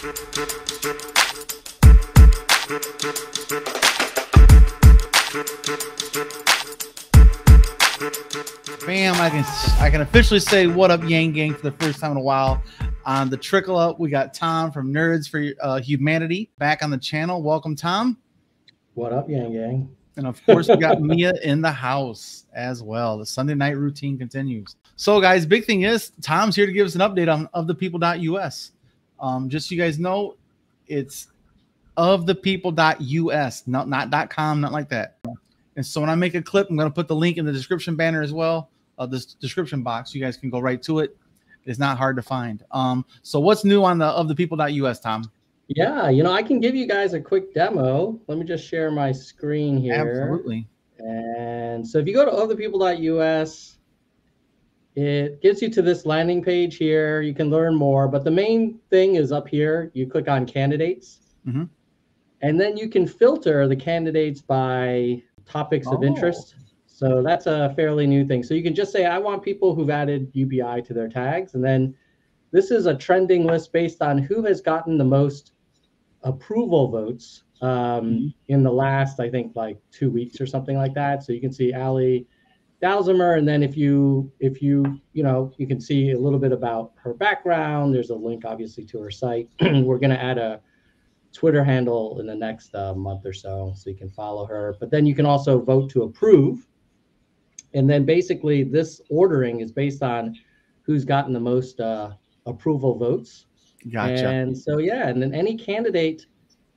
Bam, I can officially say what up, Yang Gang, for the first time in a while. On the Trickle Up, we got Tom from Nerds for Humanity back on the channel. Welcome, Tom. What up, Yang Gang? And of course, we got Mia in the house as well. The Sunday night routine continues. So, guys, big thing is Tom's here to give us an update on ofthepeople.us. Just so you guys know, it's ofthepeople.us, not .com, not like that. And so when I make a clip, I'm going to put the link in the description banner as well, this description box. You guys can go right to it. It's not hard to find. So what's new on the ofthepeople.us, Tom? Yeah, you know, I can give you guys a quick demo. Let me just share my screen here. Absolutely. And so if you go to ofthepeople.us, it gets you to this landing page here. You can learn more, but the main thing is up here. You click on candidates, and then you can filter the candidates by topics of interest. So that's a fairly new thing. So you can just say, I want people who've added UBI to their tags. And then this is a trending list based on who has gotten the most approval votes in the last, I think, like 2 weeks or something like that. So you can see Ali Dalzimer, and then if you know, you can see a little bit about her background. There's a link, obviously, to her site. We're going to add a Twitter handle in the next month or so you can follow her. But then you can also vote to approve. And then basically this ordering is based on who's gotten the most approval votes. Gotcha. And so, yeah, and then any candidate,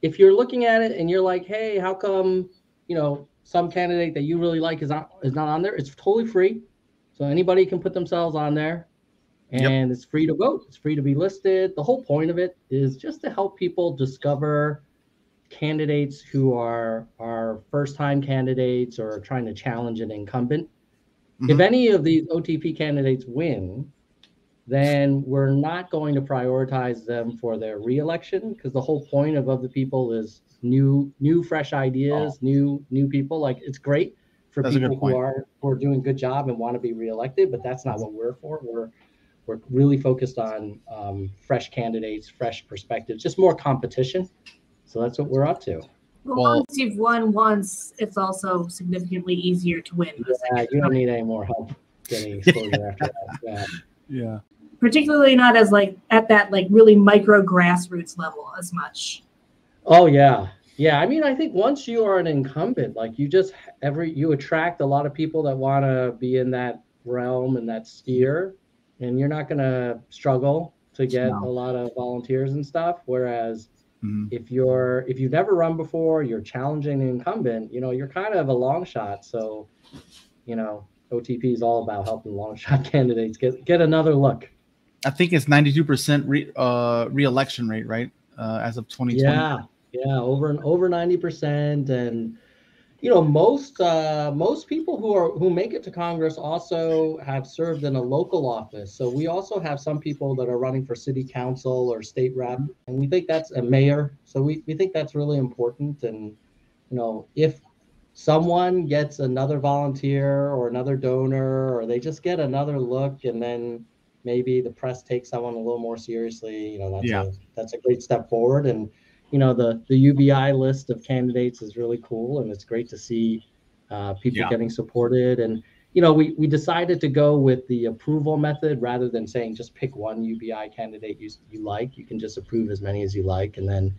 if you're looking at it and you're like, hey, how come, you know, some candidate that you really like is not on there, it's totally free. So anybody can put themselves on there, and it's free to vote. It's free to be listed. The whole point of it is just to help people discover candidates who are first-time candidates or trying to challenge an incumbent. If any of these OTP candidates win, then we're not going to prioritize them for their re-election, because the whole point of the people is new fresh ideas, new people. Like, it's great for people who are doing a good job and want to be re-elected, but that's not what we're for. We're really focused on fresh candidates, fresh perspectives, just more competition. So that's what we're up to. Well, once you've won once, it's also significantly easier to win. Yeah, you don't need any more help getting exposure after that. Yeah. Particularly not as like at that like really micro grassroots level as much. Oh yeah. Yeah. I mean, I think once you are an incumbent, like you attract a lot of people that want to be in that realm and that sphere, and you're not going to struggle to get a lot of volunteers and stuff. Whereas if you've never run before, you're challenging the incumbent, you know, you're kind of a long shot. So, you know, OTP is all about helping long shot candidates get another look. I think it's 92% re-election rate, right? As of 2020. Yeah, over 90%, and you know, most people who make it to Congress also have served in a local office. So we also have some people that are running for city council or state rep, and we think that's a mayor. So we think that's really important. And you know, if someone gets another volunteer or another donor, or they just get another look, and then maybe the press takes someone a little more seriously, you know, that's a great step forward. And you know, the UBI list of candidates is really cool, and it's great to see people getting supported. And you know, we decided to go with the approval method rather than saying just pick one UBI candidate you like. You can just approve as many as you like, and then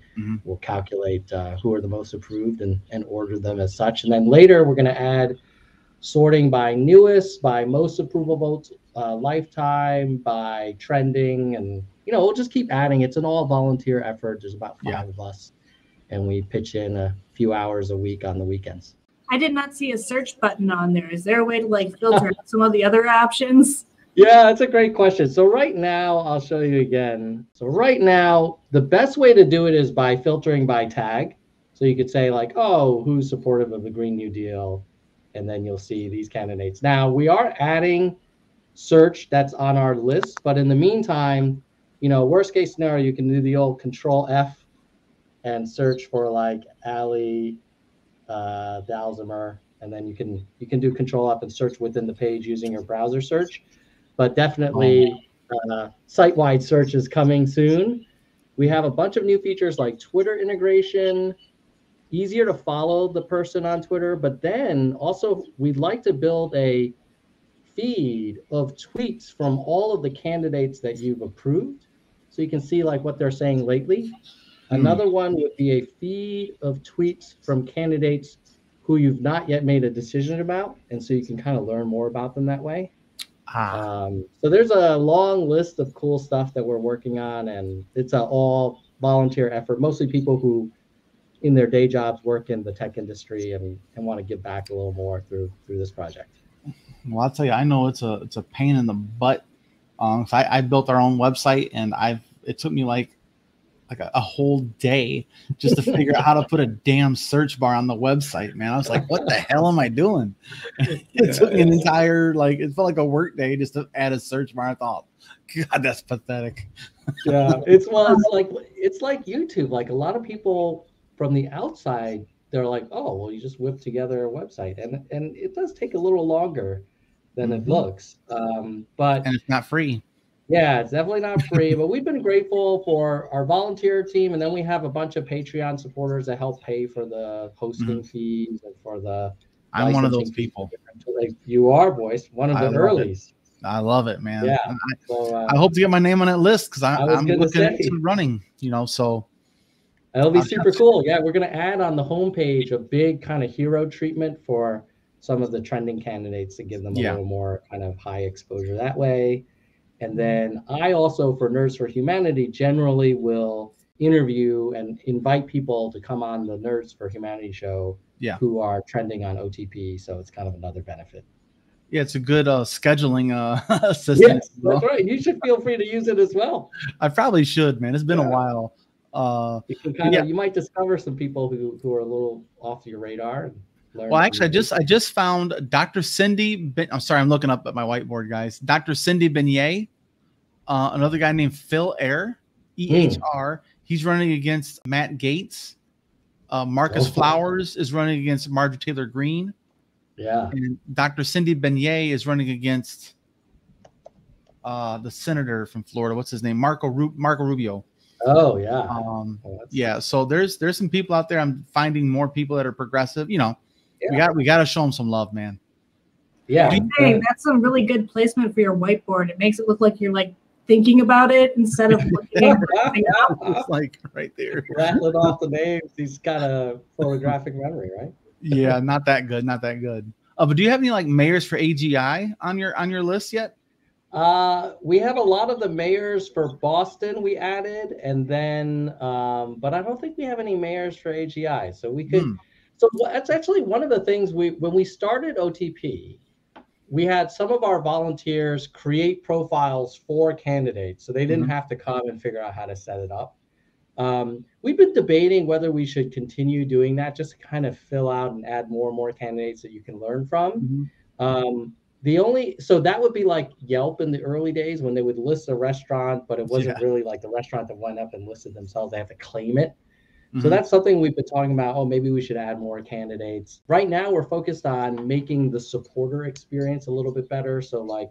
we'll calculate who are the most approved and order them as such. And then later we're going to add sorting by newest, by most approval votes, lifetime, by trending, and you know, we'll just keep adding. It's an all volunteer effort. There's about 5 of us, and we pitch in a few hours a week on the weekends. I did not see a search button on there. Is there a way to like filter out some of the other options? Yeah, that's a great question. So right now, I'll show you again. So right now, the best way to do it is by filtering by tag. So you could say like, oh, who's supportive of the Green New Deal? And then you'll see these candidates. Now, we are adding search that's on our list, but in the meantime, you know, worst case scenario, you can do the old Control F and search for like Ali Dalzimer, and then you can do Control F and search within the page using your browser search. But definitely site-wide search is coming soon. We have a bunch of new features like Twitter integration, easier to follow the person on Twitter, but then also we'd like to build a feed of tweets from all of the candidates that you've approved, so you can see like what they're saying lately. Another one would be a feed of tweets from candidates who you've not yet made a decision about, and so you can kind of learn more about them that way. So there's a long list of cool stuff that we're working on, and it's an all volunteer effort, mostly people who in their day jobs work in the tech industry and want to give back a little more through this project. Well, I'll tell you, I know it's a pain in the butt. I built our own website, and it took me like a whole day just to figure out how to put a damn search bar on the website, man. I was like, what the hell am I doing? It took me an entire, like, it felt like a work day just to add a search bar. I thought, God, that's pathetic. Yeah, it's like YouTube. Like a lot of people from the outside, they're like, oh, well, you just whip together a website, and it does take a little longer than it looks. And it's not free. Yeah, it's definitely not free, but we've been grateful for our volunteer team, and then we have a bunch of Patreon supporters that help pay for the hosting fees and for the. I'm one of those people. Like you are, boys, one of the earlies. I love it, man. Yeah. I hope to get my name on that list because I'm looking into running. So it'll be super cool. Yeah, we're gonna add on the homepage a big kind of hero treatment for some of the trending candidates to give them a little more kind of high exposure that way. And then I also, for Nerds for Humanity, generally will interview and invite people to come on the Nerds for Humanity show who are trending on OTP. So it's kind of another benefit. Yeah, it's a good scheduling system. Yes, that's right. You should feel free to use it as well. I probably should, man. It's been a while. You might discover some people who are a little off your radar. And learn. Well, actually, I just found Dr. Cindy. I'm sorry, I'm looking up at my whiteboard, guys. Dr. Cindy Beignet, another guy named Phil Air, EHR. He's running against Matt Gates. Marcus Flowers is running against Marjorie Taylor Greene. Yeah. And Dr. Cindy Beignet is running against the senator from Florida. What's his name? Marco Rubio. Oh yeah. Yeah. So there's some people out there. I'm finding more people that are progressive. We got to show them some love, man. Yeah. Hey, that's some really good placement for your whiteboard. It makes it look like you're like thinking about it instead of looking at it. It's like right there. Rattling off the names. He's got a photographic memory, right? Yeah, not that good. But do you have any like mayors for AGI on your list yet? We have a lot of the mayors for Boston we added, and then but I don't think we have any mayors for AGI. So we could so that's actually one of the things when we started OTP, we had some of our volunteers create profiles for candidates, so they didn't have to come and figure out how to set it up. We've been debating whether we should continue doing that, just to kind of fill out and add more and more candidates that you can learn from. So that would be like Yelp in the early days when they would list a restaurant, but it wasn't really like the restaurant that went up and listed themselves. They have to claim it. So that's something we've been talking about. Oh, maybe we should add more candidates. Right now, we're focused on making the supporter experience a little bit better. So like,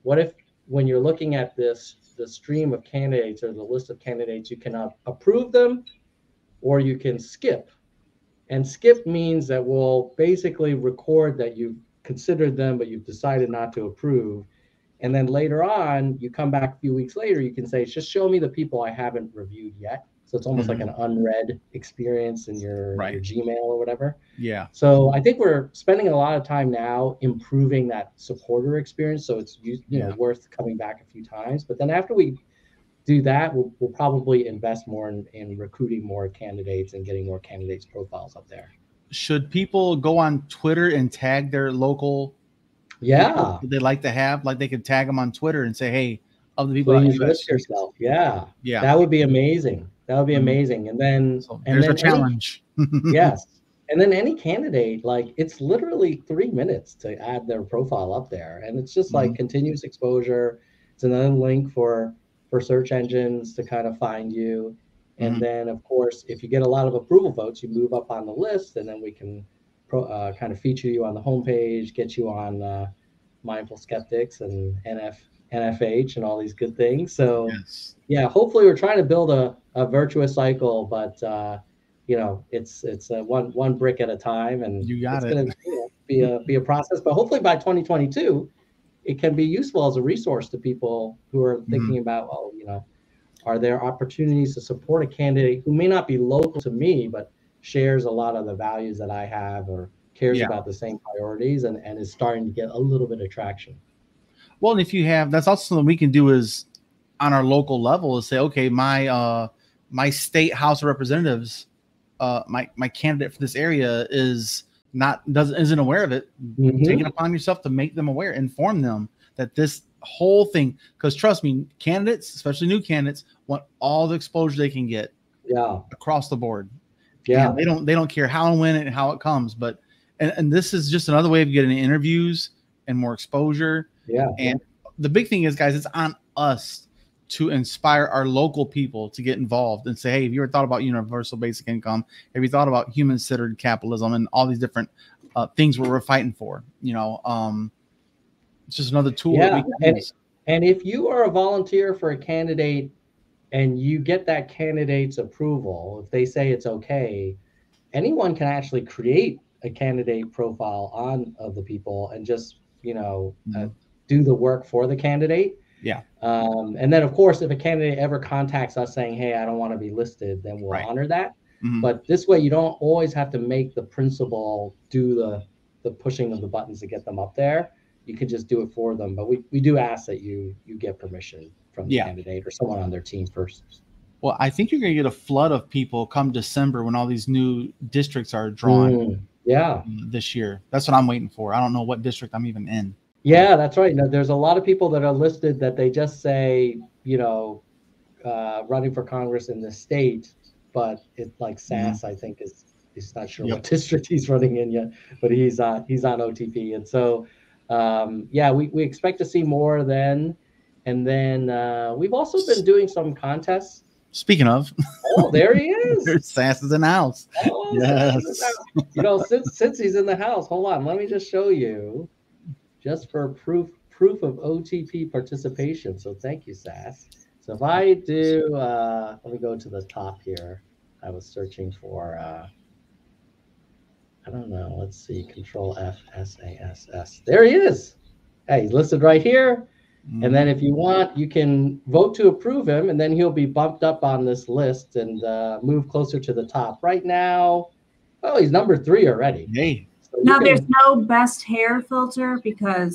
what if when you're looking at the stream of candidates or the list of candidates, you can approve them or you can skip. And skip means that we'll basically record that you've considered them, but you've decided not to approve. And then later on, you come back a few weeks later, you can say, just show me the people I haven't reviewed yet. So it's almost like an unread experience in your Gmail or whatever. Yeah. So I think we're spending a lot of time now improving that supporter experience. So it's worth coming back a few times. But then after we do that, we'll probably invest more in recruiting more candidates and getting more candidates' profiles up there. Should people go on Twitter and tag their local people they like to have? Like they could tag them on Twitter and say, hey, of the people please list yourself. Yeah. That would be amazing. That would be amazing. And then there's a challenge. Yes. And then any candidate, like it's literally 3 minutes to add their profile up there. And it's just like continuous exposure. It's another link for search engines to kind of find you. And then, of course, if you get a lot of approval votes, you move up on the list, and then we can kind of feature you on the homepage, get you on Mindful Skeptics and NF NFH and all these good things. So Yes. yeah, hopefully we're trying to build a virtuous cycle, but you know, it's one brick at a time, and You got it's it. going to be a process. But hopefully by 2022, it can be useful as a resource to people who are thinking about, well, you know, are there opportunities to support a candidate who may not be local to me, but shares a lot of the values that I have, or cares Yeah. about the same priorities, and is starting to get a little bit of traction. Well, and if you have, that's also something we can do is on our local level is say, okay, my state House of Representatives, my candidate for this area isn't aware of it. Take it upon yourself to make them aware, inform them that this whole thing, because trust me, candidates, especially new candidates, want all the exposure they can get. Yeah. Across the board. Yeah. And they don't care how and when and how it comes, but and this is just another way of getting interviews and more exposure. Yeah. And the big thing is, guys, it's on us to inspire our local people to get involved and say, hey, have you ever thought about universal basic income? Have you thought about human-centered capitalism and all these different things we're fighting for? You know, it's just another tool. Yeah. That we can use. And if you are a volunteer for a candidate and you get that candidate's approval, if they say it's okay, anyone can actually create a candidate profile of the people and just, you know, do the work for the candidate. Yeah. And then, of course, if a candidate ever contacts us saying, hey, I don't want to be listed, then we'll honor that. But this way, you don't always have to make the principal do the pushing of the buttons to get them up there. You can just do it for them. But we do ask that you get permission from the candidate or someone on their team first. Well, I think you're going to get a flood of people come December when all these new districts are drawn. This year. That's what I'm waiting for. I don't know what district I'm even in. Yeah, that's right. Now, there's a lot of people that are listed that they just say, you know, running for Congress in the state, but it like Sass, I think he's not sure what district he's running in yet, but he's on OTP. And so, yeah, we expect to see more then. And then we've also been doing some contests. Speaking of, oh, there he is. There's Sass is in the house. Oh, yes. You know, since he's in the house, hold on, let me just show you, just for proof of OTP participation. So thank you, Sass. So if I do, let me go to the top here. I was searching for, I don't know. Let's see, Control F, SASS. There he is. Hey, he's listed right here. And then if you want, you can vote to approve him, and then he'll be bumped up on this list and move closer to the top. Right now, oh, he's number 3 already. Hey. So now there's no best hair filter because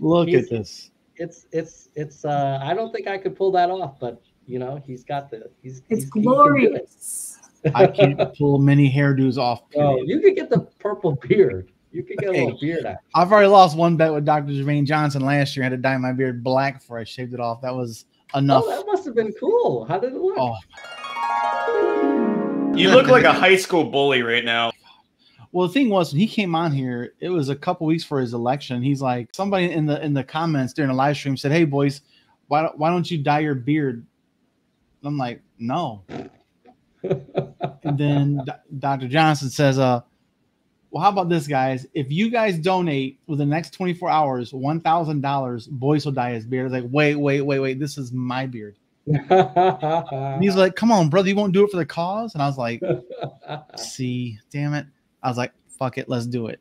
Look at this. It's I don't think I could pull that off, but you know, he's glorious. I can't pull many hairdos off. Oh, you could get the purple beard. You could get a little beard out. I've already lost one bet with Dr. Jermaine Johnson last year. I had to dye my beard black before I shaved it off. That was enough. Oh, that must have been cool. How did it look? Oh. You look like a high school bully right now. Well, the thing was, when he came on here, it was a couple weeks for his election. He's like, somebody in the comments during the live stream said, "Hey, boys, why don't you dye your beard?" I'm like, "No." And then Dr. Johnson says, well, how about this, guys? If you guys donate within the next 24 hours, $1,000, Boyce will dye his beard." I was like, wait. This is my beard. And he's like, "Come on, brother. You won't do it for the cause?" And I was like, see, damn it. I was like, fuck it. Let's do it.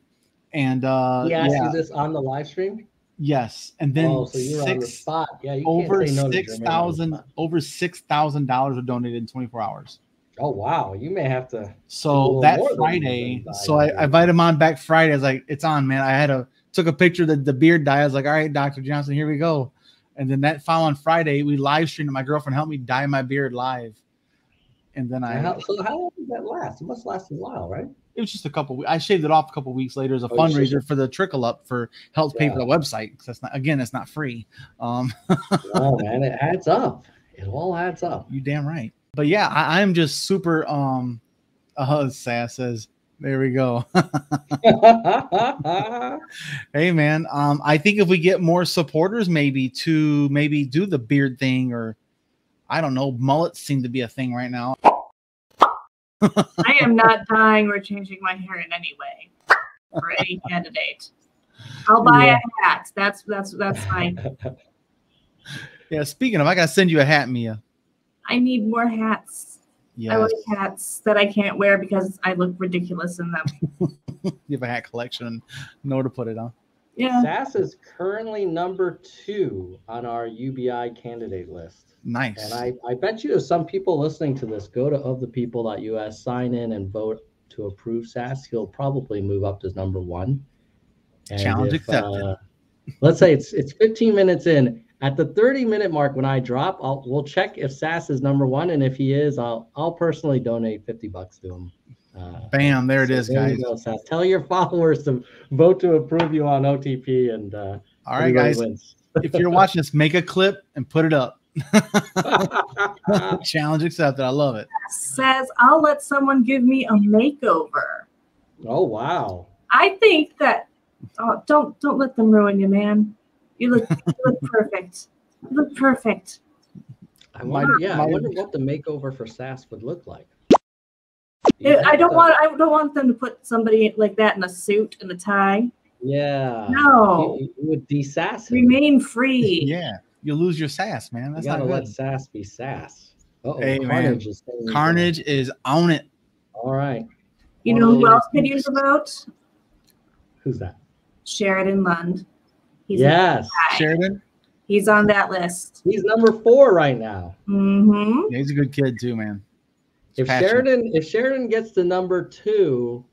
And he asked you this on the live stream? Yes. And then so you're on the spot. Yeah, you over can't say no to $6,000 over $6,000 were donated in 24 hours. Oh wow, you may have to. So that Friday, so I invited him on back Friday. I was like, "It's on, man." I took a picture of the beard dye. I was like, "All right, Dr. Johnson, here we go." And then that following Friday, we live streamed. My girlfriend helped me dye my beard live. And then so how long did that last? It must last a while, right? It was just a couple. I shaved it off a couple weeks later as a fundraiser for the Trickle Up for help pay for the website, because that's not, again, it's not free. Oh man, it adds up. It all adds up. You damn right. But yeah, I'm just super. Sass says, "There we go." Hey man, I think if we get more supporters, maybe do the beard thing, or I don't know, mullets seem to be a thing right now. I am not dyeing or changing my hair in any way. for any candidate. I'll buy a hat. That's fine. Yeah. Speaking of, I gotta send you a hat, Mia. I need more hats. Yes. I like hats that I can't wear because I look ridiculous in them. You have a hat collection. Know where to put it on. Yeah. SAS is currently number 2 on our UBI candidate list. Nice. And I bet you if some people listening to this go to ofthepeople.us, sign in and vote to approve SAS, he'll probably move up to number 1. And Challenge accepted. Let's say it's 15 minutes in. At the 30-minute mark, when I drop, we'll check if SAS is number 1, and if he is, I'll personally donate $50 to him. Bam! There it is, there guys. you go, SAS. Tell your followers to vote to approve you on OTP, and all right, guys. Wins. If you're watching this, make a clip and put it up. Challenge accepted. I love it. Says I'll let someone give me a makeover. Oh wow! I think that. Oh, don't let them ruin you, man. You look perfect. You look perfect. I wonder what the makeover for SAS would look like. I don't want them to put somebody like that in a suit and a tie. Yeah. No. You would de-sass him. Remain free. Yeah. You lose your sass, man. That's you gotta not let good. SAS be SAS. Hey, Carnage is Carnage is on it. All right. You know who else could use a vote? Who's that? Sheridan Lund. Yes. Sheridan? He's on that list. He's number 4 right now. Mm-hmm. Yeah, he's a good kid too, man. If Sheridan gets to number 2,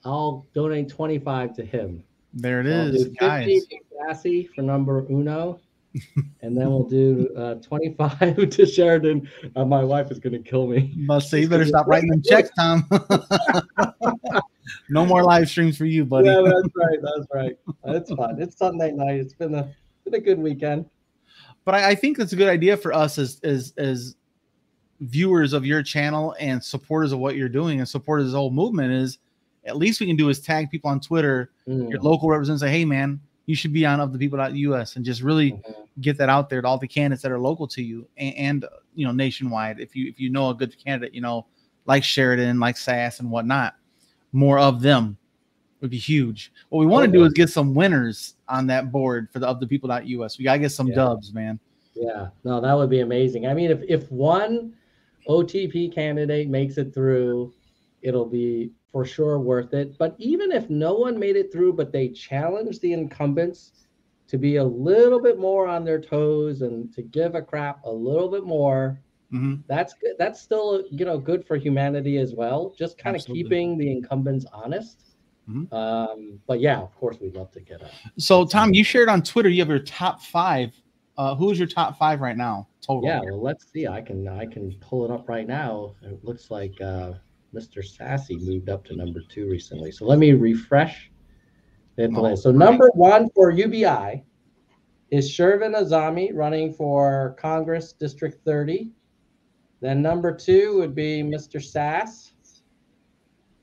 I'll donate 25 to him. There it So is, I'll do 50 to Sassy for number uno, and then we'll do 25 to Sheridan. My wife is gonna kill me. Must say you better stop writing them checks, Tom. No more live streams for you, buddy. Yeah, that's right. That's right. It's fun. It's Sunday night. It's been a good weekend. But I think that's a good idea for us as viewers of your channel and supporters of what you're doing and supporters of this whole movement is at least we can do is tag people on Twitter, your local representatives, say, hey man, you should be on ofthepeople.us and just really get that out there to all the candidates that are local to you and you know, nationwide. If you know a good candidate, you know, like Sheridan, like SAS and whatnot, more of them would be huge. What we want to do is get some winners on that board for the ofthepeople.us. We gotta get some dubs, man. Yeah, no, that would be amazing. I mean, if one OTP candidate makes it through, it'll be for sure worth it. But even if no one made it through, but they challenged the incumbents to be a little bit more on their toes and to give a crap a little bit more, that's good. That's still, you know, good for humanity as well. Just kind of keeping the incumbents honest. But yeah, of course, we'd love to get it. So Tom, you shared on Twitter you have your top 5. Who is your top 5 right now? Total. Yeah, well, let's see. I can pull it up right now. It looks like Mr. Sassy moved up to number 2 recently. So let me refresh. So number 1 for UBI is Shervin Azami running for Congress District 30. Then number 2 would be Mr. Sass,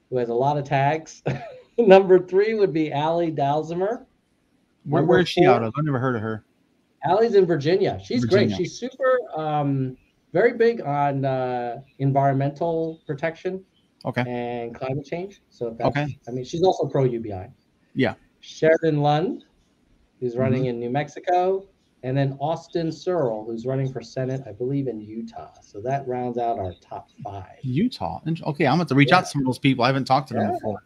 who has a lot of tags. Number 3 would be Allie Dalzimer. Where is she out of? I've never heard of her. Allie's in Virginia. She's great. She's super, very big on environmental protection and climate change. So that's, I mean, she's also pro UBI. Yeah. Sheridan Lund, who's running in New Mexico, and then Austin Searle, who's running for Senate, I believe, in Utah. So that rounds out our top 5. Utah. Okay, I'm going to reach out to some of those people. I haven't talked to them before.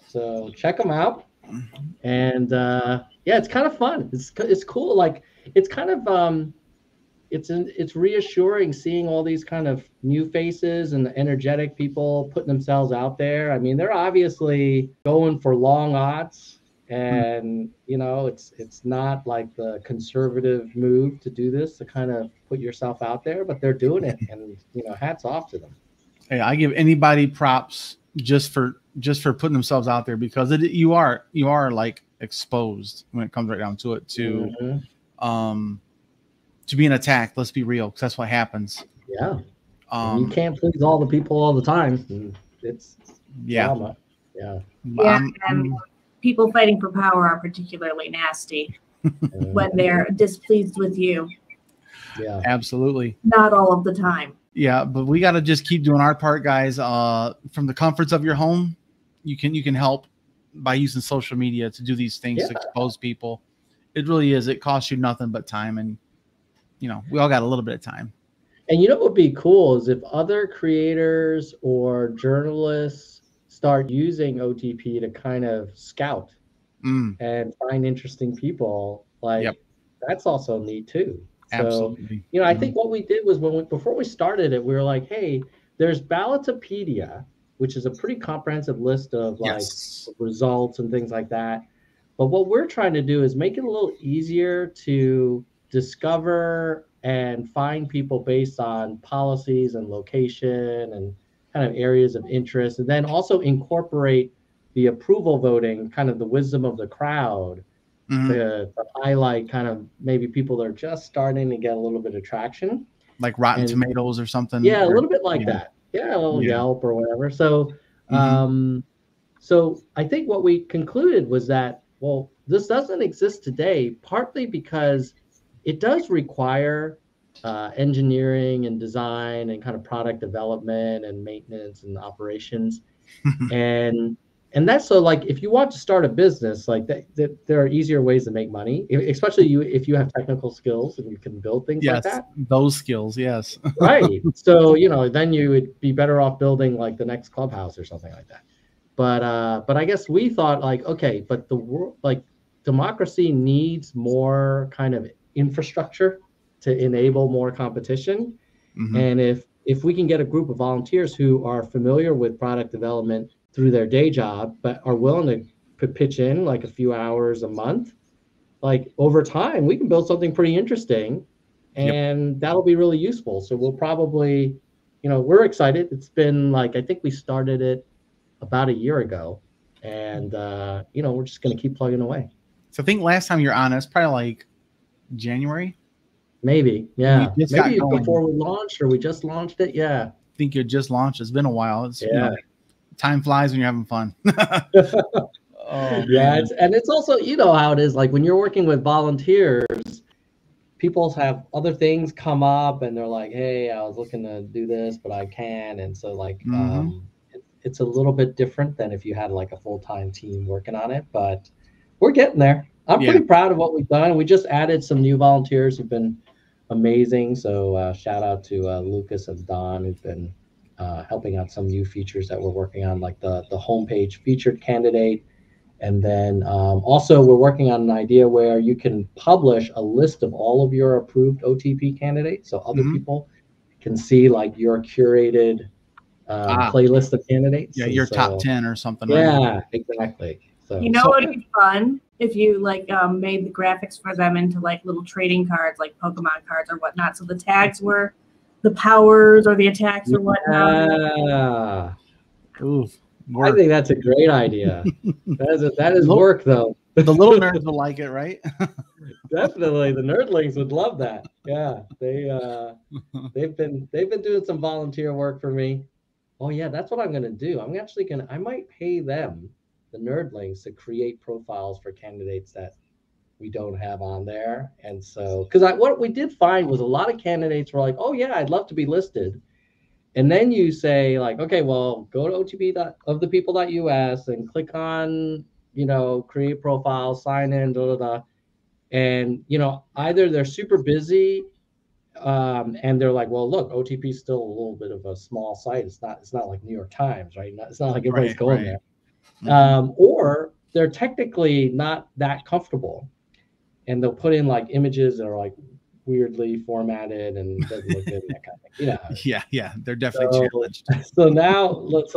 So check them out. And yeah, it's kind of fun. It's cool. Like it's kind of it's reassuring seeing all these kind of new faces and energetic people putting themselves out there. I mean, they're obviously going for long odds, and you know, it's not like the conservative move to do this, to kind of put yourself out there, but they're doing it, and you know, hats off to them. Hey, I give anybody props just for putting themselves out there, because you are like exposed when it comes right down to it to being attacked. Let's be real, because that's what happens. Yeah. You can't please all the people all the time. It's drama. Yeah. And people fighting for power are particularly nasty when they're displeased with you. Yeah, absolutely. Not all of the time. Yeah, but we got to just keep doing our part, guys. From the comforts of your home, you can help by using social media to do these things to expose people. It really is. It costs you nothing but time, and we all got a little bit of time. And what would be cool is if other creators or journalists start using OTP to kind of scout and find interesting people. Like that's also neat too. Absolutely. So, I think what we did was before we started it, we were like, hey, there's Ballotopedia, which is a pretty comprehensive list of like results and things like that. But what we're trying to do is make it a little easier to discover and find people based on policies and location and kind of areas of interest, and then also incorporate the approval voting, kind of the wisdom of the crowd, to highlight kind of maybe people that are just starting to get a little bit of traction. Like Rotten Tomatoes or something? Yeah, a little bit like that. Yeah, a little Yelp or whatever. So, so I think what we concluded was that, well, this doesn't exist today, partly because it does require engineering and design and kind of product development and maintenance and operations. And that's so like if you want to start a business, like that there are easier ways to make money, especially if you have technical skills and you can build things like that. Those skills, yes. Right. So, then you would be better off building like the next Clubhouse or something like that. But I guess we thought like, okay, but the world, like democracy needs more kind of infrastructure to enable more competition. And if we can get a group of volunteers who are familiar with product development through their day job, but are willing to pitch in like a few hours a month, like over time, we can build something pretty interesting, and that'll be really useful. So we'll probably, we're excited. It's been like, I think we started it about a year ago, and, we're just going to keep plugging away. So I think last time you're on, it's probably like January. Maybe, yeah. Maybe before we launched, or we just launched it. Yeah. I think you just launched. It's been a while. It's, time flies when you're having fun. It's also, how it is, like when you're working with volunteers, people have other things come up and they're like, hey, I was looking to do this, but I can. And so like, it's a little bit different than if you had like a full-time team working on it, but we're getting there. I'm pretty proud of what we've done. We just added some new volunteers who've been amazing. So shout out to Lucas and Don, who've been helping out some new features that we're working on, like the homepage featured candidate. And then also we're working on an idea where you can publish a list of all of your approved OTP candidates. So other people can see like your curated playlist of candidates. Yeah, your top 10 or something. Yeah, exactly. So, what would be fun if you like made the graphics for them into like little trading cards, like Pokemon cards or whatnot. So the tags were the powers or the attacks or whatnot. Oof, I think that's a great idea. That is work though. The little nerds will like it, right? Definitely, the nerdlings would love that. Yeah, they've been doing some volunteer work for me. Oh yeah, that's what I'm gonna do. I might pay them, the nerdlings, to create profiles for candidates that we don't have on there. And so, because what we did find was a lot of candidates were like, oh yeah, I'd love to be listed. And then you say like, okay, well, go to otpofthepeople.us and click on, create profile, sign in, and, either they're super busy and they're like, well, look, OTP is still a little bit of a small site. It's not like New York Times, right? It's not like everybody's going there. Or they're technically not that comfortable, and they'll put in like images that are like weirdly formatted and doesn't look good, that kind of thing. Yeah, they're definitely challenged. So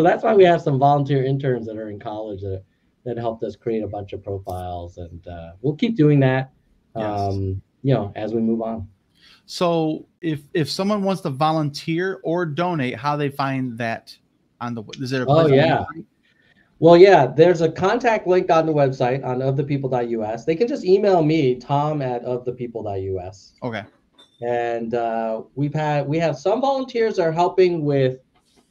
that's why we have some volunteer interns that are in college that helped us create a bunch of profiles, and we'll keep doing that, as we move on. So if someone wants to volunteer or donate, how they find that on the is there a place Well, yeah, there's a contact link on the website on ofthepeople.us. They can just email me, tom@ofthepeople.us. Okay. And we have some volunteers that are helping with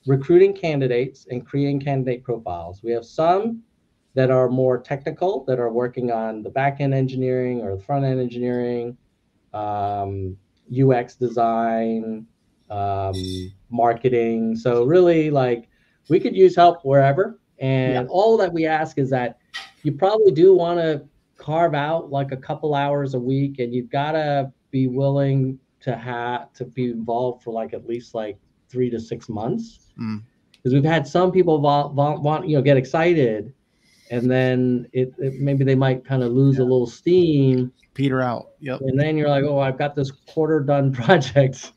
recruiting candidates and creating candidate profiles. We have some that are more technical, that are working on the back-end engineering or the front-end engineering, UX design, marketing. So really, like, we could use help wherever. And all that we ask is that you probably do want to carve out like a couple hours a week, and you've got to be willing to be involved for like at least like 3 to 6 months. Because we've had some people want get excited, and then it maybe they might kind of lose a little steam, peter out. Yep. And then you're like, oh, I've got this quarter done project,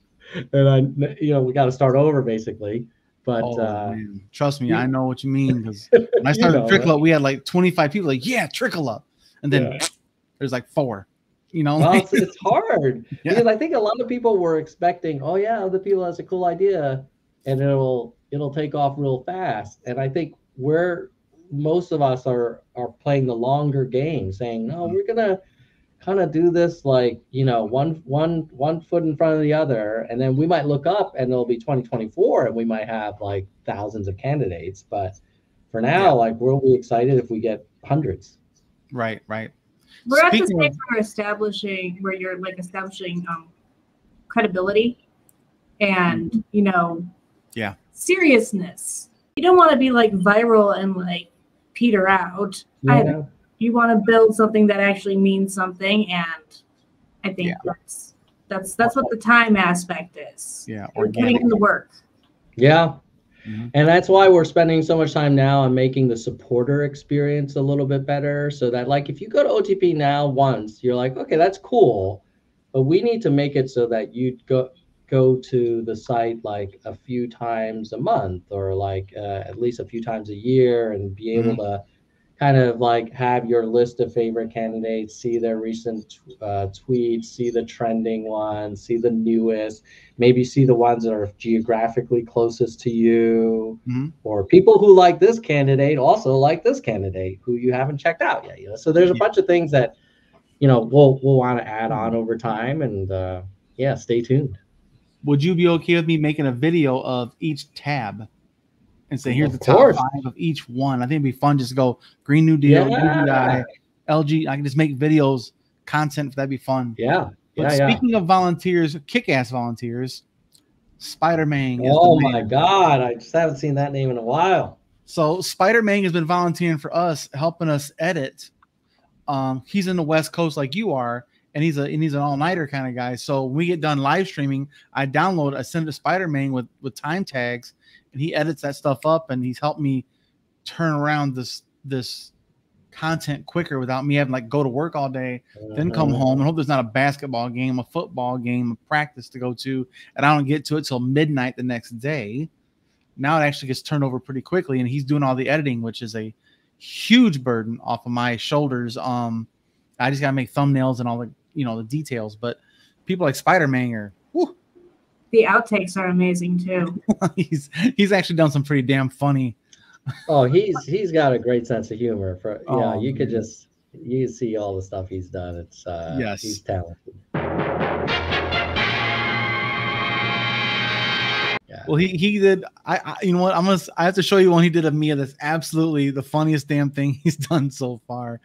and we got to start over basically. But man. Trust me, I know what you mean, because when I started Trickle Up, we had like 25 people like, yeah, Trickle Up, and then there's like 4. Well, it's hard because I think a lot of people were expecting, oh yeah, other people has a cool idea, and it'll take off real fast. And I think most of us are playing the longer game, saying, no, we're gonna kind of do this like one foot in front of the other, and then we might look up and it'll be 2024 and we might have like thousands of candidates. But for now, like, we'll be excited if we get hundreds. Right. We're at the stage where you're establishing credibility and seriousness. You don't want to be like viral and like peter out. You want to build something that actually means something, and I think that's what the time aspect is. Yeah, we're putting in the work. Yeah. And that's why we're spending so much time now on making the supporter experience a little bit better, so that like if you go to OTP now once, you're like, okay, that's cool, but we need to make it so that you go to the site like a few times a month, or like at least a few times a year, and be able to kind of like have your list of favorite candidates, see their recent tweets, see the trending ones, see the newest, maybe see the ones that are geographically closest to you, or people who like this candidate also like this candidate who you haven't checked out yet. So there's a bunch of things that we'll want to add on over time, and stay tuned. Would you be okay with me making a video of each tab and say, here's the top 5 of each one? I think it'd be fun just to go Green New Deal, UBI, LG. I can just make videos, content. That'd be fun. But speaking of volunteers, kick-ass volunteers, Spider-Man. Oh my God, I just haven't seen that name in a while. So Spider-Man has been volunteering for us, helping us edit. He's in the West Coast like you are, and he's an all-nighter kind of guy. So when we get done live streaming, I send it to Spider-Man with time tags, and he edits that stuff up, and he's helped me turn around this content quicker without me having like go to work all day, then come home and hope there's not a basketball game, a football game, a practice to go to, and I don't get to it till midnight the next day. Now it actually gets turned over pretty quickly, and he's doing all the editing, which is a huge burden off of my shoulders. I just gotta make thumbnails and all the the details, but people like Spider-Man are the outtakes are amazing too. he's actually done some pretty damn funny. Oh, he's got a great sense of humor. You could just see all the stuff he's done. It's he's talented. Yeah. Well, he did. I I have to show you one he did of Mia. That's absolutely the funniest damn thing he's done so far.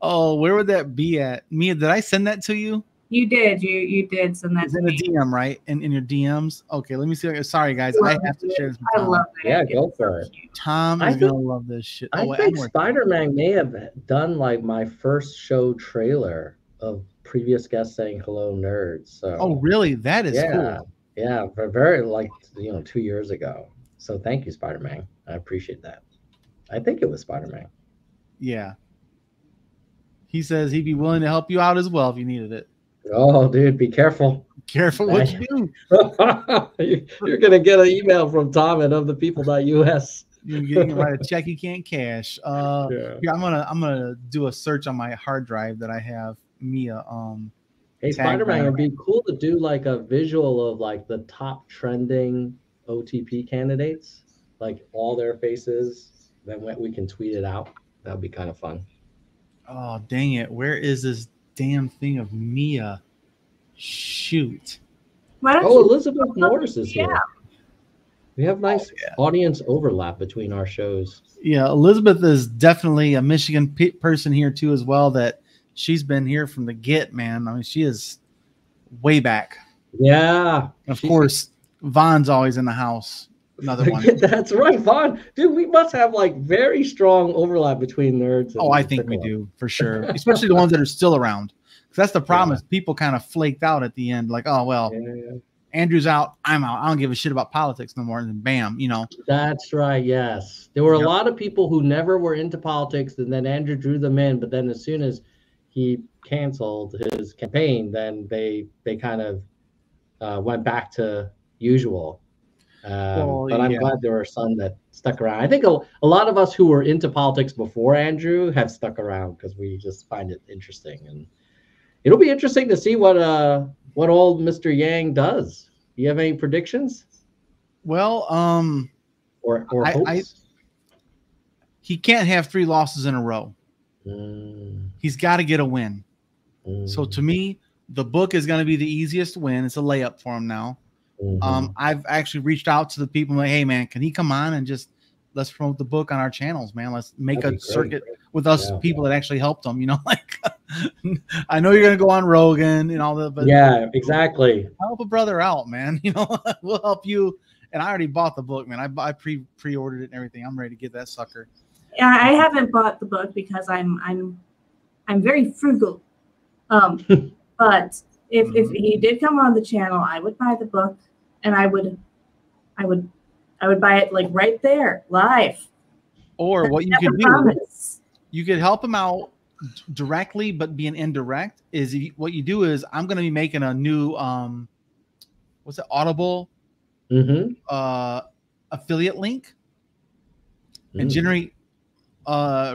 Oh, where would that be at? Mia, did I send that to you? You did. You did send that. It's in a DM, right? In your DMs. Okay, let me see. Sorry, guys, I have to share this with Tom. I love it. Yeah, go for it. Tom is gonna love this shit. I think Spider-Man may have done like my first show trailer of previous guests saying hello, nerds. So. Oh, really? That is cool. Yeah, very 2 years ago. So thank you, Spider-Man. I appreciate that. I think it was Spider-Man. Yeah. He says he'd be willing to help you out as well if you needed it. Oh, dude, be careful. Careful what you do. You're going to get an email from Tom at ofthepeople.us. You can write a check you can't cash. Yeah, I'm gonna do a search on my hard drive that I have. Mia. Hey, Spider-Man, it'd be cool to do like a visual of like the top trending OTP candidates, like all their faces. Then we can tweet it out. That would be kind of fun. Oh, dang it. Where is this damn thing of Mia? Shoot. Elizabeth Norris is here. We have nice audience overlap between our shows. Yeah, Elizabeth is definitely a Michigan person here too as well, that she's been here from the get, man. I mean, she is way back. Yeah. Of course, Vaughn's always in the house. Another one. That's right, Vaughn. Dude, we must have like very strong overlap between nerds. And I think we do for sure, especially the ones that are still around. Because that's the problem is people kind of flaked out at the end, like, oh well, Andrew's out, I'm out. I don't give a shit about politics no more. And then bam, That's right. Yes, there were a lot of people who never were into politics, and then Andrew drew them in. But then as soon as he canceled his campaign, then they kind of went back to usual. But I'm glad there were some that stuck around. I think a lot of us who were into politics before Andrew have stuck around because we just find it interesting, and it'll be interesting to see what old Mr. Yang does. Do you have any predictions? Well, or hopes? He can't have 3 losses in a row. He's got to get a win. So to me, the book is going to be the easiest win. It's a layup for him now. I've actually reached out to the people like, hey man, can he come on and just let's promote the book on our channels, man. Let's make a circuit with us people that actually helped him, like I know you're gonna go on Rogan and all that, but exactly. Help a brother out, man. We'll help you. And I already bought the book, man. I pre-ordered it and everything. I'm ready to get that sucker. Yeah, I haven't bought the book because I'm very frugal. But if he did come on the channel, I would buy the book. And I would buy it like right there, live. Or what you could do, you could help him out directly, but being indirect is what you do is I'm going to be making a new what's it, Audible affiliate link and generate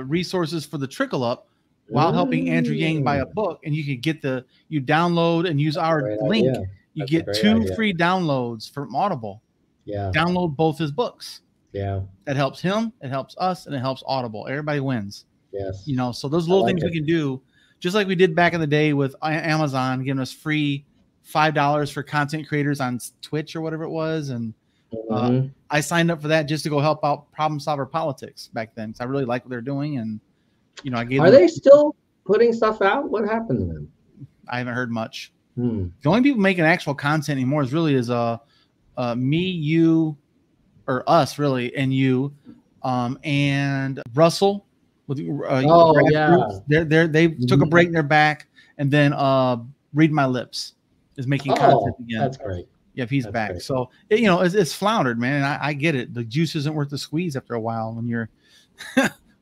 resources for the Trickle Up while helping Andrew Yang buy a book, and you could get you download and use our link. Idea. You get 2 free downloads from Audible. Download both his books. That helps him, it helps us, and it helps Audible. Everybody wins. Yes. So those little things we can do, just like we did back in the day with Amazon giving us free $5 for content creators on Twitch or whatever it was. And I signed up for that just to go help out Problem Solver Politics back then, because I really like what they're doing. And I gave Are they still putting stuff out? What happened to them? I haven't heard much. The only people making actual content anymore is me, you, or us really, and you, and Russell with they took a break in their back, and then Read My Lips is making content again. That's great. Yep, he's back. Great. So it's floundered, man. And I get it. The juice isn't worth the squeeze after a while when you're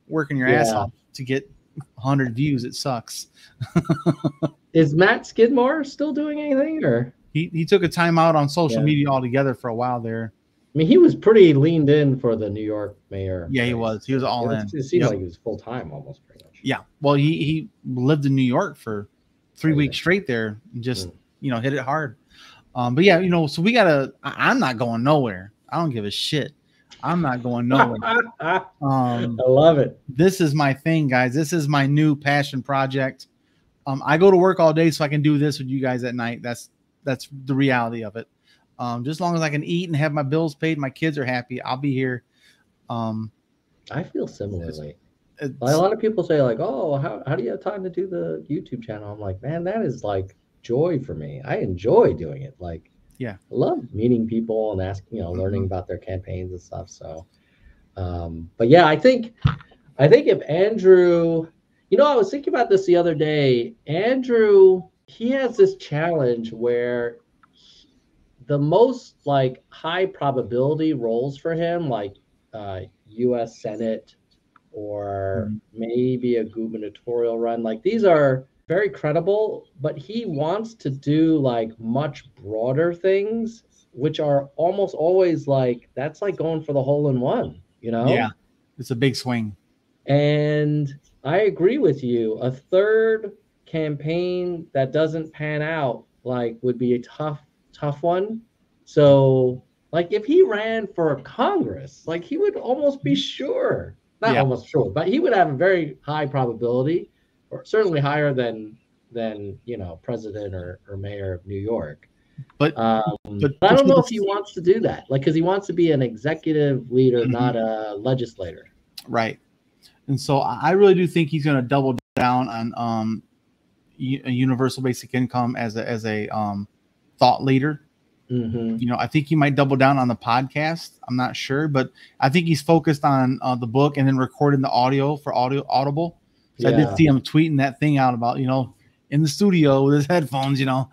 working your ass off to get 100 views. It sucks. Is Matt Skidmore still doing anything, or he took a time out on social media altogether for a while there? I mean, he was pretty leaned in for the New York mayor. Yeah, he was. He was all in. It seemed like he was full time almost, pretty much. Yeah. Well, he lived in New York for 3 weeks straight there and just hit it hard. But yeah, so we gotta. I'm not going nowhere. I don't give a shit. I'm not going nowhere. I love it. This is my thing, guys. This is my new passion project. I go to work all day so I can do this with you guys at night. That's the reality of it. Just as long as I can eat and have my bills paid, my kids are happy, I'll be here. I feel similarly. A lot of people say like, oh, how do you have time to do the YouTube channel? I'm like, man, that is like joy for me. I enjoy doing it. Like, I love meeting people and asking, learning about their campaigns and stuff. So, but yeah, I think if Andrew, I was thinking about this the other day. Andrew, he has this challenge where the most like high probability roles for him, like U.S. Senate or maybe a gubernatorial run, like these are very credible, but he wants to do like much broader things, which are almost always like, that's like going for the hole in one, Yeah, it's a big swing. And I agree with you. A third campaign that doesn't pan out like would be a tough one. So like if he ran for Congress, like he would almost be sure, not almost sure, but he would have a very high probability, or certainly higher than president or mayor of New York. But I don't know if he wants to do that, like, because he wants to be an executive leader, not a legislator. Right. And so I really do think he's going to double down on a universal basic income as a thought leader. You know, I think he might double down on the podcast. I'm not sure, but I think he's focused on the book and then recording the audio for Audible. So I did see him tweeting that thing out about, you know, in the studio with his headphones, you know,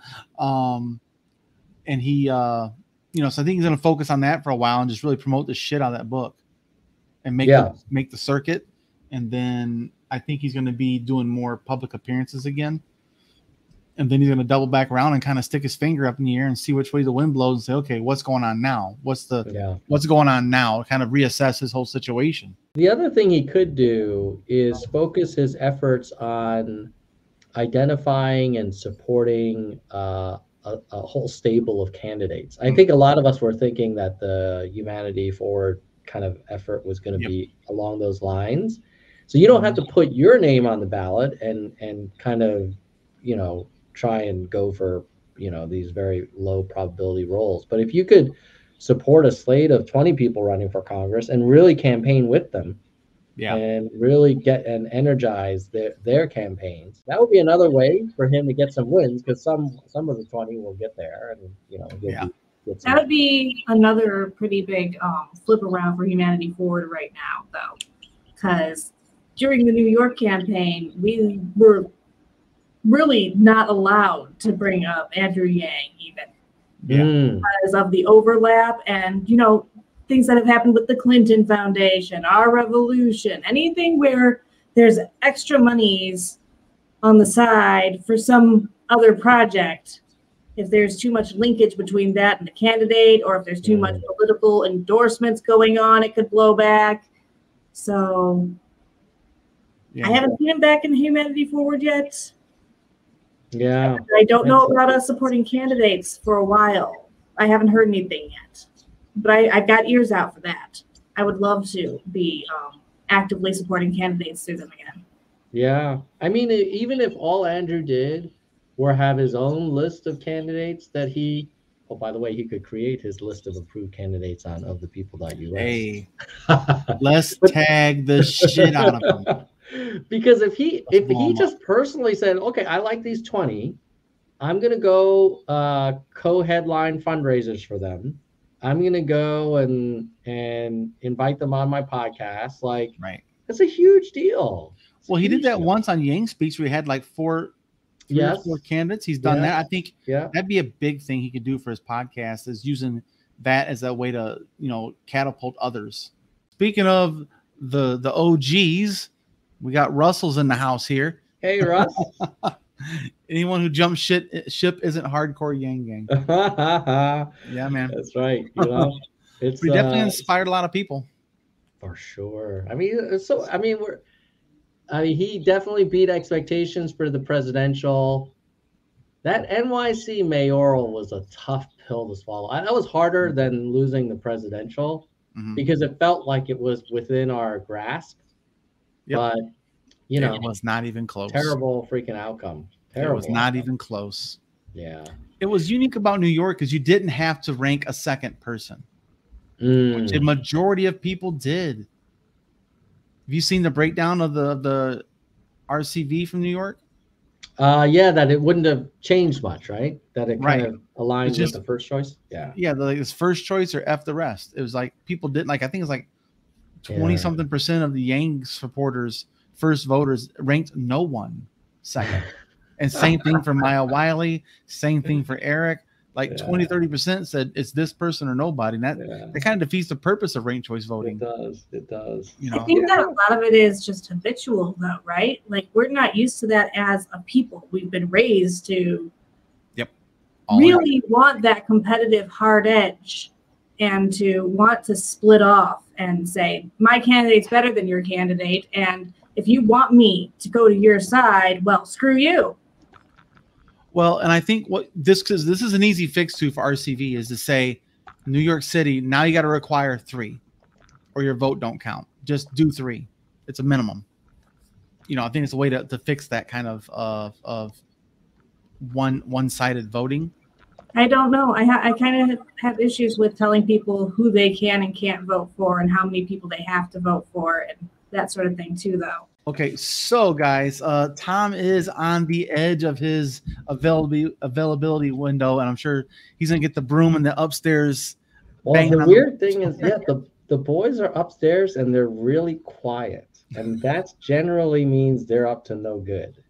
and he, you know, so I think he's going to focus on that for a while and just really promote the shit out of that book and make the circuit. And then I think he's going to be doing more public appearances again. And then he's going to double back around and kind of stick his finger up in the air and see which way the wind blows and say, okay, what's going on now? What's going on now? Kind of reassess his whole situation. The other thing he could do is focus his efforts on identifying and supporting a whole stable of candidates. I think a lot of us were thinking that the Humanity Forward kind of effort was going to be along those lines. So you don't have to put your name on the ballot and kind of, you know, try and go for, you know, these very low probability roles. But if you could support a slate of 20 people running for Congress and really campaign with them and really get and energize their campaigns, that would be another way for him to get some wins, because some of the 20 will get there, and, you know, that would be another pretty big flip around for Humanity Forward right now, though, because during the New York campaign, we were really not allowed to bring up Andrew Yang even because of the overlap and, you know, things that have happened with the Clinton Foundation, Our Revolution, anything where there's extra monies on the side for some other project. If there's too much linkage between that and the candidate, or if there's too much political endorsements going on, it could blow back. So I haven't seen him back in Humanity Forward yet. Yeah. I don't know about us supporting candidates for a while. I haven't heard anything yet, but I've got ears out for that. I would love to be actively supporting candidates through them again. Yeah. I mean, even if all Andrew did were have his own list of candidates that he, oh, by the way, he could create his list of approved candidates on ofthepeople.us. Hey, let's tag the shit out of him. Because if he just personally said, okay, I like these 20, I'm gonna go co-headline fundraisers for them. I'm gonna go and invite them on my podcast. Like, that's a huge deal. Well, he did that once on Yang Speaks, where he had like three or four candidates. He's done that. I think that'd be a big thing he could do for his podcast, is using that as a way to, you know, catapult others. Speaking of the OGs, we got Russell's in the house here. Hey, Russ. Anyone who jumps ship isn't hardcore Yang Gang. Yeah, man. That's right. You know, it's we definitely inspired a lot of people. For sure. I mean, he definitely beat expectations for the presidential. That NYC mayoral was a tough pill to swallow. That was harder than losing the presidential because it felt like it was within our grasp. But, you know, it was not even close. Terrible freaking outcome. Terrible. It was not even close. Yeah. It was unique about New York because you didn't have to rank a second person, which a majority of people did. Have you seen the breakdown of the RCV from New York? Yeah, that it wouldn't have changed much, right? That it kind of aligned with the first choice. Yeah. Yeah, like it's first choice or F the rest. It was like people didn't like. I think it's like 20-something% of the Yang supporters, first voters, ranked no one second. And same thing for Maya Wiley, same thing for Eric. Like 20-30% said it's this person or nobody. And that kind of defeats the purpose of ranked choice voting. It does. You know? I think that a lot of it is just habitual, though, right? Like, we're not used to that as a people. We've been raised to really want that competitive hard edge and to want to split off and say, my candidate's better than your candidate. And if you want me to go to your side, well, screw you. Well, and I think because this is an easy fix too for RCV, is to say, New York City, now you got to require 3 or your vote don't count. Just do 3. It's a minimum. You know, I think it's a way to fix that kind of one-sided voting. I don't know. I kind of have issues with telling people who they can and can't vote for and how many people they have to vote for and that sort of thing too, though. Okay, so guys, Tom is on the edge of his availability window, and I'm sure he's gonna get the broom in the upstairs. Well, the weird thing is, yeah, the boys are upstairs and they're really quiet, and that generally means they're up to no good.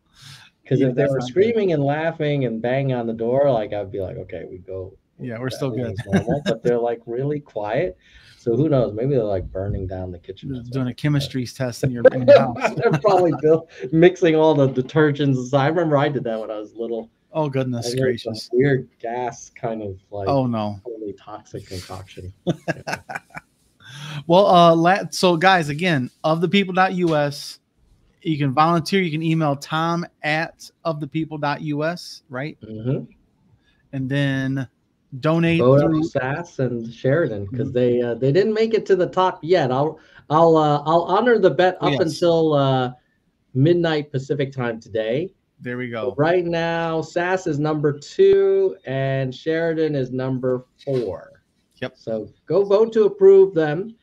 Because if they were screaming and laughing and banging on the door, like I'd be like, okay, we go. Yeah, we're still good. Normal, but they're like really quiet. So who knows? Maybe they're like burning down the kitchen. Doing a chemistry test in your house. They're probably mixing all the detergents. I remember I did that when I was little. Oh goodness gracious! Weird gas kind of like. Oh no! Totally toxic concoction. Well, so guys, again, ofthepeople.us. You can volunteer. You can email Tom at ofthepeople.us, right? Mm-hmm. And then donate through SAS and Sheridan because they didn't make it to the top yet. I'll honor the bet up until midnight Pacific time today. There we go. But right now, SAS is number 2 and Sheridan is number 4. Yep. So go vote to approve them.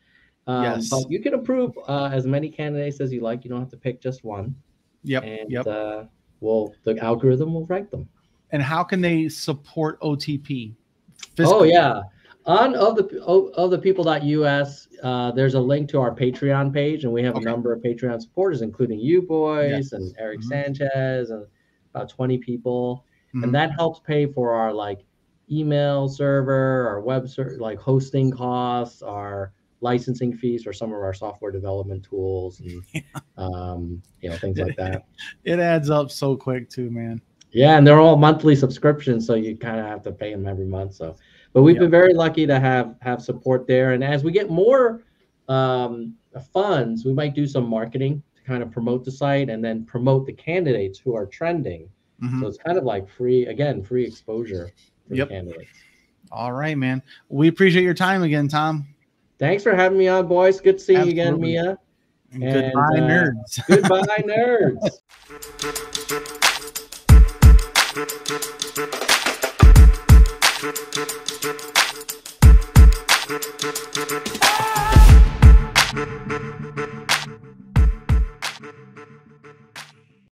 Yes. But you can approve as many candidates as you like. You don't have to pick just one. Yep. And yep. The algorithm will rank them. And how can they support OTP? Oh yeah, on ofthepeople.us, there's a link to our Patreon page, and we have a number of Patreon supporters, including you boys and Eric Sanchez and about 20 people, and that helps pay for our like email server, our web like hosting costs, our licensing fees for some of our software development tools, and things like that. It adds up so quick too, man. Yeah, and they're all monthly subscriptions, so you kind of have to pay them every month. So, but we've been very lucky to have support there. And as we get more funds, we might do some marketing to kind of promote the site and then promote the candidates who are trending. So it's kind of like free exposure for the candidates. All right, man. We appreciate your time again, Tom. Thanks for having me on, boys. Good to see you again, Mia. And goodbye, nerds. Goodbye, nerds. Trickle.